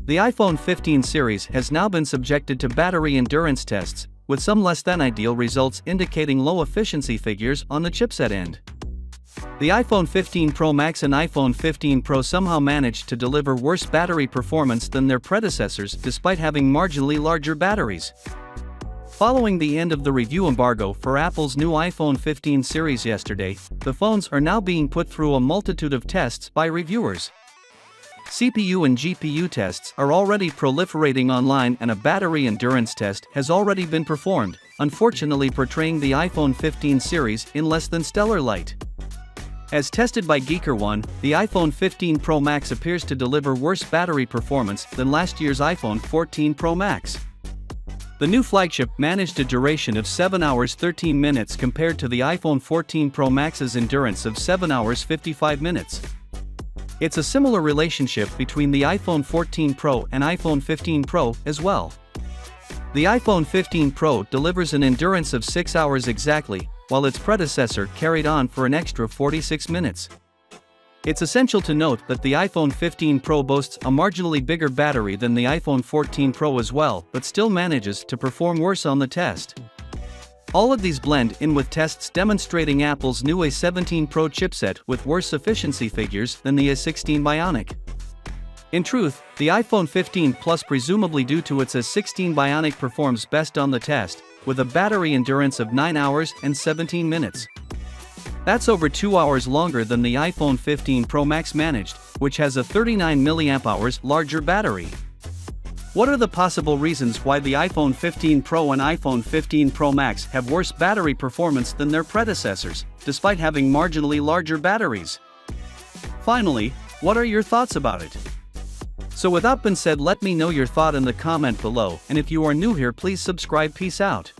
The iPhone 15 series has now been subjected to battery endurance tests, with some less than ideal results indicating low efficiency figures on the chipset end. The iPhone 15 Pro Max and iPhone 15 Pro somehow managed to deliver worse battery performance than their predecessors despite having marginally larger batteries. Following the end of the review embargo for Apple's new iPhone 15 series yesterday, the phones are now being put through a multitude of tests by reviewers. CPU and GPU tests are already proliferating online, and a battery endurance test has already been performed, unfortunately portraying the iPhone 15 series in less than stellar light. As tested by GeekerOne, the iPhone 15 Pro Max appears to deliver worse battery performance than last year's iPhone 14 Pro Max. The new flagship managed a duration of 7 hours 13 minutes compared to the iPhone 14 Pro Max's endurance of 7 hours 55 minutes. It's a similar relationship between the iPhone 14 Pro and iPhone 15 Pro as well. The iPhone 15 Pro delivers an endurance of 6 hours exactly, while its predecessor carried on for an extra 46 minutes. It's essential to note that the iPhone 15 Pro boasts a marginally bigger battery than the iPhone 14 Pro as well, but still manages to perform worse on the test. All of these blend in with tests demonstrating Apple's new A17 Pro chipset with worse efficiency figures than the A16 Bionic. In truth, the iPhone 15 Plus, presumably due to its A16 Bionic, performs best on the test, with a battery endurance of 9 hours and 17 minutes. That's over 2 hours longer than the iPhone 15 Pro Max managed, which has a 39 mAh larger battery. What are the possible reasons why the iPhone 15 Pro and iPhone 15 Pro Max have worse battery performance than their predecessors, despite having marginally larger batteries? Finally, what are your thoughts about it? So with that being said, let me know your thought in the comment below, and if you are new here, please subscribe. Peace out.